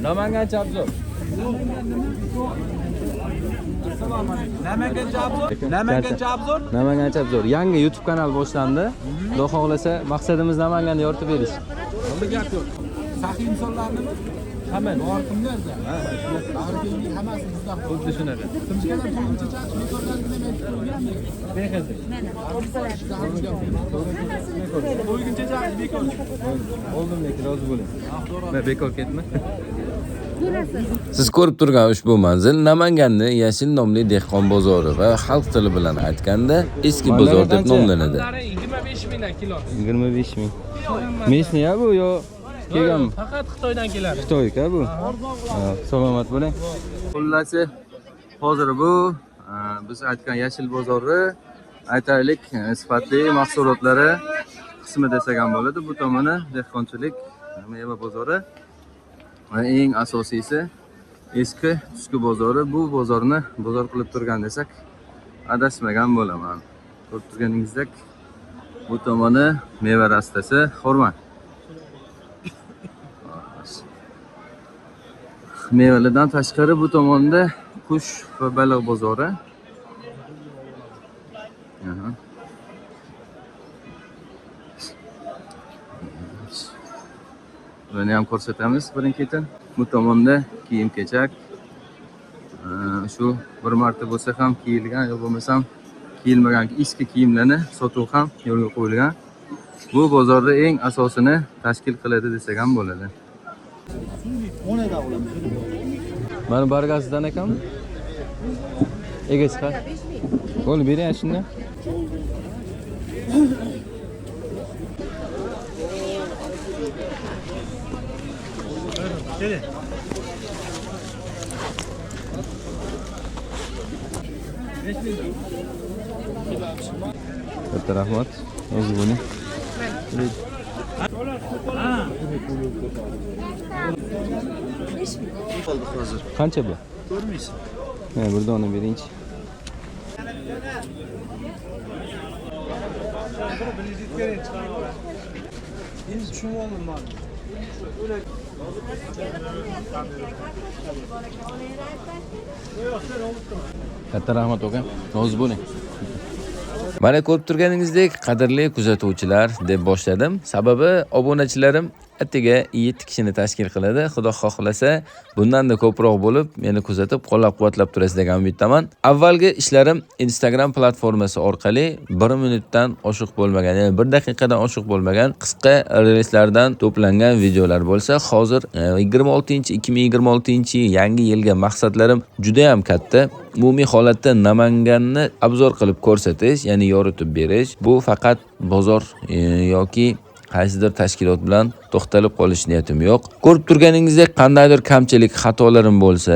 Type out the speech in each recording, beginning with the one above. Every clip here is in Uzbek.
Namangancha Abzor. Namangancha Abzor. Namangancha Abzor. Yangi YouTube kanal boshlandi. Xudo xohlasa maqsadimiz Namanganni yoritib berish. Bunda gap yo'q. Saxiy insonlarni hamma borqimlarda. Bag'rikenglik hammasi bizda. Xuddi shunaqa. Kimchigalar to'yincha chaqish bekorlarni aytib qo'ygandik. Bexazir. To'yincha chaqish bekor. Oldin lekin rozi bo'ling. Men bekor ketma. Siz ko'rib turgan ushbu manzil Namanganning Yashil nomli dehqon bozori va xalq tili bilan aytganda eski bozor deb nomlanadi. 25 mingdan kilo. 25 ming. Mesni ya bu yo kelganmi? Faqat Xitoydan keladi. Xitoyka bu. Salomat bo'ling. Xullasi hozir bu biz aytgan yashil bozori aytaylik sifatli mahsulotlari qismi desak ham bo'ladi. Bu tomoni dehqonchilik meva bozori va eng asosiysi eski tuski bozori. Bu bozorni bozor qilib turgan desak adashmagan bo'laman. Ko'rib turganingizdek bu tomoni meva rastasi xurmo. Mevalardan tashqari bu tomonda qush va baliq bozori. Buni ham ko'rsatamiz birin-ketin. Bu tomonda kiyim-kechak. Shu bir marta bo'lsa ham kiyilgan, yo bo'lmasam kiyilmagan eski kiyimlarni sotuv ham yo'lga qo'yilgan. Bu bozorda eng asosini tashkil qiladi desak ham bo'ladi. Mana bargasidan ekanmi? Ega chiqar. Qo'l bering shunda. Katta rahmat. O'zi buni. Qancha bu? Ko'rmaysiz. Bir dona bering-chi. Endi tushunib oldim men. Katta rahmat aka. Rozi bo'ling. Mana ko'rib turganingizdek, qadrli kuzatuvchilar deb boshladim. Sababi obunachilarim attiga 7 kishini tashkil qiladi. Xudo xohlasa, bundan-da ko'proq bo'lib, meni kuzatib, qo'llab-quvvatlab turasiz degan umiddaman. Avvalgi ishlarim Instagram platformasi orqali 1 minutdan oshiq bo'lmagan, ya'ni 1 daqiqadan oshiq bo'lmagan qisqa reelslardan to'plangan videolar bo'lsa, hozir 2026 yangi yilga maqsadlarim juda ham katta. Umumiy holatda Namanganni obzor qilib ko'rsatish, ya'ni yoritib berish. Bu faqat bozor yoki qaysidir tashkilot bilan to'xtalib qolish niyatim yo'q. Ko'rib turganingizdek, qandaydir kamchilik, xatolarim bo'lsa,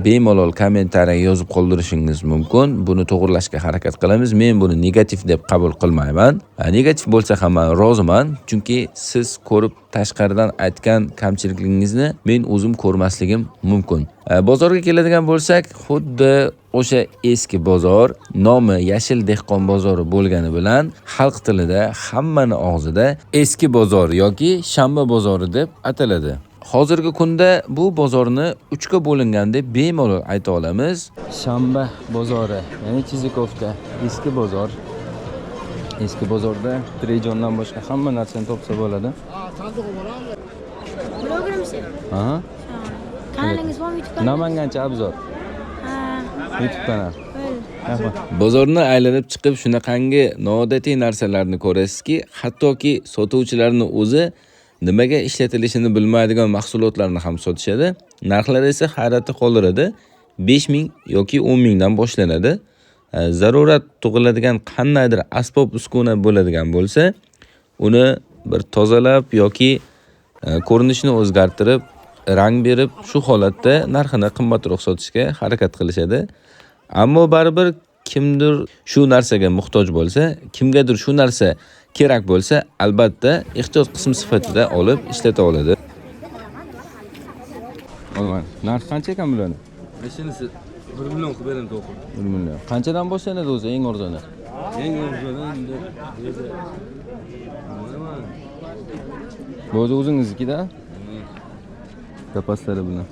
bemalol kommentariya yozib qoldirishingiz mumkin. Buni to'g'rilashga harakat qilamiz. Men buni negativ deb qabul qilmayman. Negativ bo'lsa ham men roziman, chunki siz ko'rib tashqaridan aytgan kamchiligingizni men o'zim ko'rmasligim mumkin. Bozorga keladigan bo'lsak, xuddi o'sha eski bozor nomi Yashil dehqon bozori bo'lgani bilan xalq tilida hammani og'zida eski bozor yoki shanba bozori deb ataladi. Hozirgi kunda bu bozorni 3 ga bo'lingan deb bemalol ayta olamiz. Shanba bozori, ya'ni Chizikovda eski bozor. Eski bozorda Trejondan boshqa hamma narsani topsa bo'ladi. Aha. Kanalingiz bormi YouTube kanali? Namangancha Abzor. YouTube kanal. Bozorni aylanib chiqib shunaqangi noodatiy narsalarni ko'rasizki, hattoki sotuvchilarning o'zi nimaga ishlatilishini bilmaydigan mahsulotlarni ham sotishadi. Narxlari esa hayratda qoldiradi. 5 ming yoki 10 mingdan boshlanadi. Zarurat tug'iladigan qandaydir asbob uskuna bo'ladigan bo'lsa, uni bir tozalab yoki ko'rinishini o'zgartirib, rang berib, shu holatda narxini qimmatroq sotishga harakat qilishadi. Ammo baribir kimdir shu narsaga muhtoj bo'lsa, kimgadir shu narsa kerak bo'lsa, albatta ehtiyot qism sifatida olib ishlata oladi. Narx qancha ekan bularning? Mashinasi 1 million qilib beraman to'g'ri. 1 million. Qanchadan boshlanadi o'zi eng arzoni? Eng arzoni Bu o'zingiznikida? zapaslari bilan.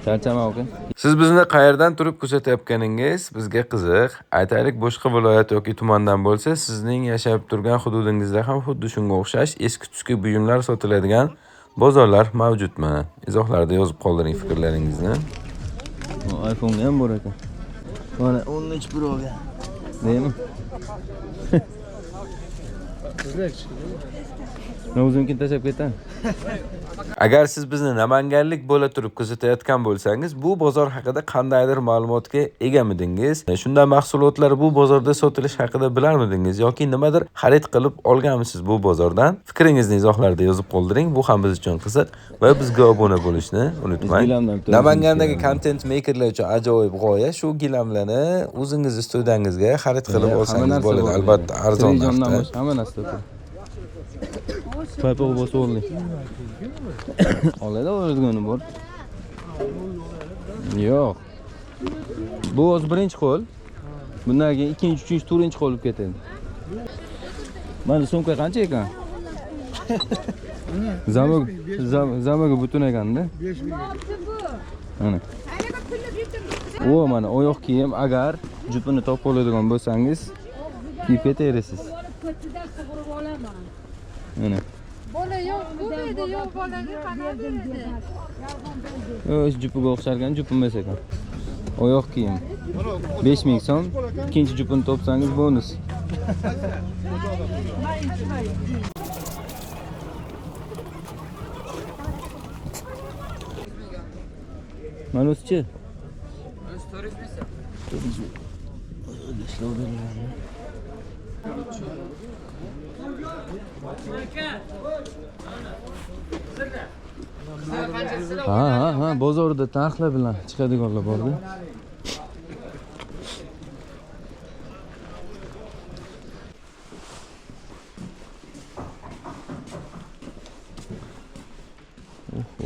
Charchama aka. Siz bizni qayerdan turib kuzatayotganingiz bizga qiziq. Aytaylik, boshqa viloyat yoki tumandan bo'lsa, sizning yashab turgan hududingizda ham xuddi shunga o'xshash eski-tuski buyumlar sotiladigan bozorlar mavjudmi? Izohlarda yozib qoldiring fikrlaringizni. iPhone ham bor ekan. Mana 13 Pro ga. Nima? O'zimkin tashab ketan. Agar siz bizni namanganlik bo'la turib kuzatayotgan bo'lsangiz, bu bozor haqida qandaydir ma'lumotga egamidingiz? Shunday mahsulotlar bu bozorda sotilish haqida bilarmidingiz yoki nimadir xarid qilib olganmisiz bu bozordan? Fikringizni izohlarda yozib qoldiring. Bu ham biz uchun qiziq va bizga obuna bo'lishni unutmang. Namangandagi content makerlar uchun ajoyib g'oya shu gilamlarni o'zingiz studiyangizga xarid qilib olsangiz bo'ladi. Albatta arzon narxda. Hamma narsa. Paypoq bo'lsa bo'ldi. Oladi, o'zgani bor. Yo'q. Bu o'z birinchi qo'l. Bundan keyin ikkinchi, uchinchi, to'rtinchi qo'l olib ketadi. Mana sumka qancha ekan? Zamaga butun ekanda. 5000. Mana. O, mana oyoq kiyim agar jupini topib oladigan bo'lsangiz, kiyib ketaverasiz. Mana. Bola yo'q, bu edi, yo'q bolaga qanday beradi? O'z jupiga o'xshargan jupim emas ekan. Oyoq kiyim. 5000 so'm. Ikkinchi jupini topsangiz bonus. Manuschi? Ha, bozorda narxlar bilan chiqadiganlar bor-da.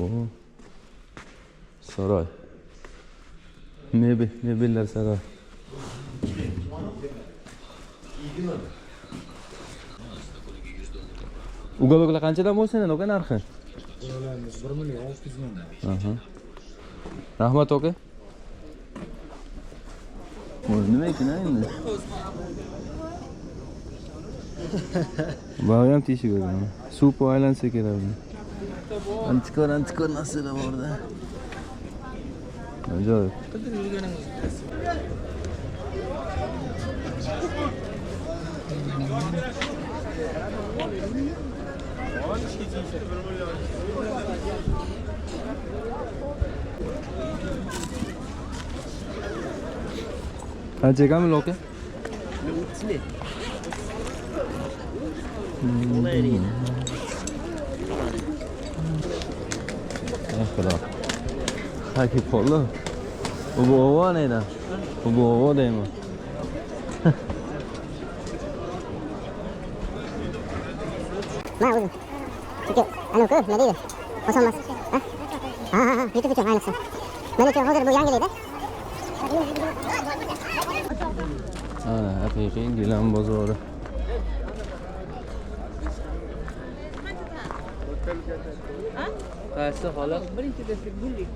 Oho. Saroy. Mebellar saroy. Ugaloglar qanchadan bo'lsa, aka narxi? 1.600.000. Aha. Rahmat aka. Nima ekan endi? Bu ham teshik ekan. Suv aylansa kerak. Antikor narsalar bor-da. Ajoyib. Qancha ekan loka? 30. Xudo. Haki polo. Bu ovoz neydi? Bu ovoz deymi? Ma o'zim. Çünkü anaku nima deydi? Osonmas. Ha, YouTube uchun ayniqsa. Men uchun hozir bu yangilaydi. Haqiqiy gilam bozori. Qaysi holat? Birinchi deslik gullik.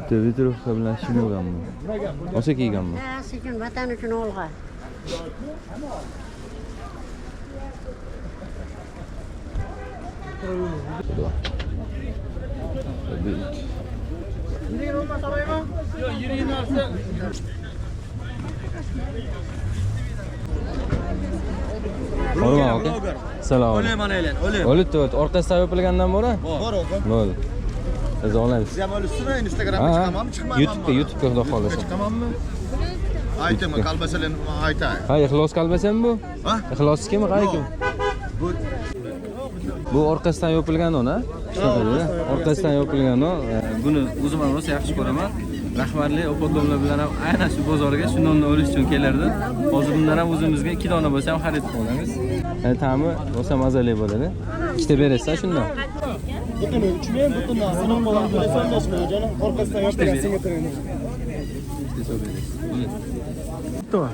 Tevitrovka bilan shimoganmi? O'sha kiyganmi? Ha, sizin vatan uchun olg'a. Olma aka. Salom. O'layman aylan, o'lay. O'libdi, orqasida yopilgandan bora? Bor aka. Bo'ldi. Biz olamiz. Siz ham o'lisizmi? Instagramga chiqamanmi, chiqmaymanmi? YouTube'ga xudo xolasa. Chiqamanmi? Aytaymi, qalbasalarni aytay. Ha, ixlos qalbasanmi bu? Ha? Ixlos kim, qaykim? Bu orqasidan yopilgan ona. Orqasidan yopilgan o. Buni o'zim ham rosa yaxshi ko'raman. rahbarli o'qituvchilar bilan ham aynan shu bozorga shu nonni olish uchun kelardi. Hozir bundan ham o'zimizga 2 dona bo'lsa ham xarid qilib olamiz. Ta'mi o'sa mazali bo'ladi. Ikkita berasiz shundan. Butun uchmen, butun sinov qo'ldan hisoblashma, jonim. Orqasidan yo'q, senga taraman. Ikkita so'raysiz. To'g'ri.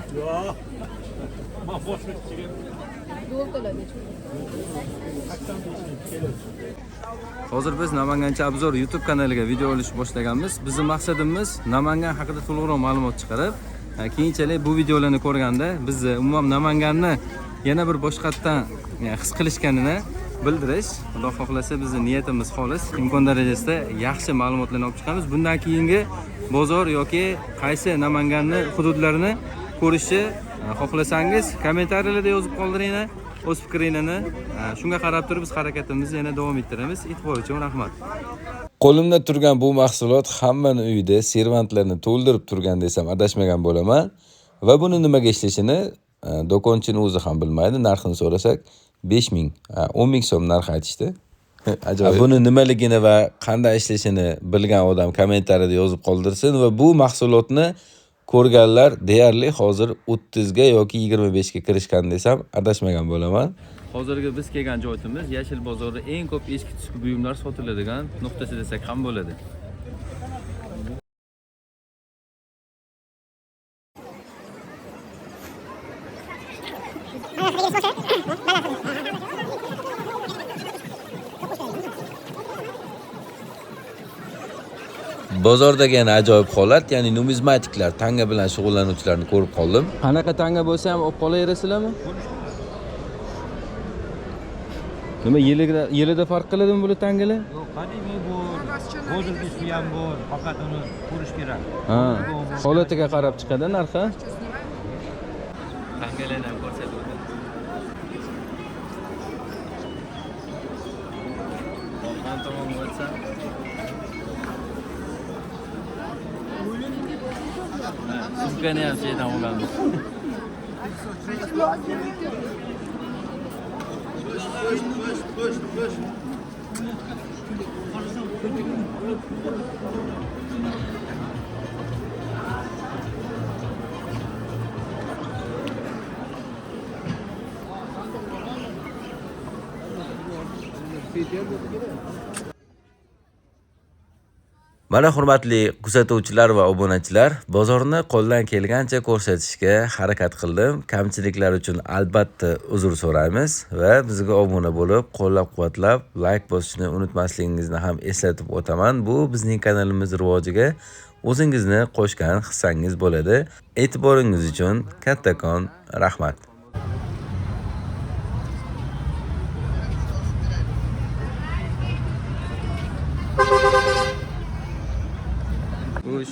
Hozir biz Namangancha Abzor YouTube kanaliga video olish boshlaganmiz. Bizning maqsadimiz Namangan haqida to'liqroq ma'lumot chiqarib, keyinchalik bu videolarni ko'rganda bizni umuman Namanganni yana bir boshqatdan his qilishganini bildirish. Xudo xohlasa bizning niyatimiz xolis. Imkon darajasida yaxshi ma'lumotlarni olib chiqamiz. Bundan keyingi bozor yoki qaysi Namanganni hududlarini ko'rishni xohlasangiz kommentariyalarda yozib qoldiringlar. O'z fikringizni shunga qarab turib biz harakatimizni yana davom ettiramiz. E'tibor uchun rahmat. Qo'limda turgan bu mahsulot hammani uyida servantlarni to'ldirib turgan desam adashmagan bo'laman va buni nimaga ishlashini do'konchining o'zi ham bilmaydi. Narxini so'rasak 5000, 10000 so'm narx aytishdi. Ajoyib. Buni nimaligini va qanday ishlashini bilgan odam kommentariyada yozib qoldirsin va bu mahsulotni ko'rganlar deyarli hozir 30 ga yoki 25 ga kirishgan desam adashmagan bo'laman. Hozirgi biz kelgan joyimiz Yashil bozorda eng ko'p eski tuski buyumlar sotiladigan nuqtasi desak ham bo'ladi. Bozordagi yana ajoyib holat, ya'ni numizmatiklar, tanga bilan shug'ullanuvchilarni ko'rib qoldim. Qanaqa tanga bo'lsa ham olib qolaverasizlarmi? Nima yilida farq qiladimi bu tangalar? Yo'q, qadimiy bor, hozirgisi ham bor, faqat uni ko'rish kerak. Ha, holatiga qarab chiqadi narxi. Tangalarni ham ko'rsatuvdi. Qan tomon bo'lsa sumkani ham şeydan olamiz. Mana hurmatli kuzatuvchilar va obunachilar, bozorni qo'ldan kelgancha ko'rsatishga harakat qildim. Kamchiliklar uchun albatta uzr so'raymiz va bizga obuna bo'lib, qo'llab-quvvatlab, like bosishni unutmasligingizni ham eslatib o'taman. Bu bizning kanalimiz rivojiga o'zingizni qo'shgan hissangiz bo'ladi. E'tiboringiz uchun kattakon rahmat. Kuş.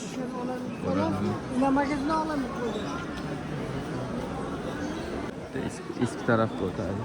Eski tarafta oturdu.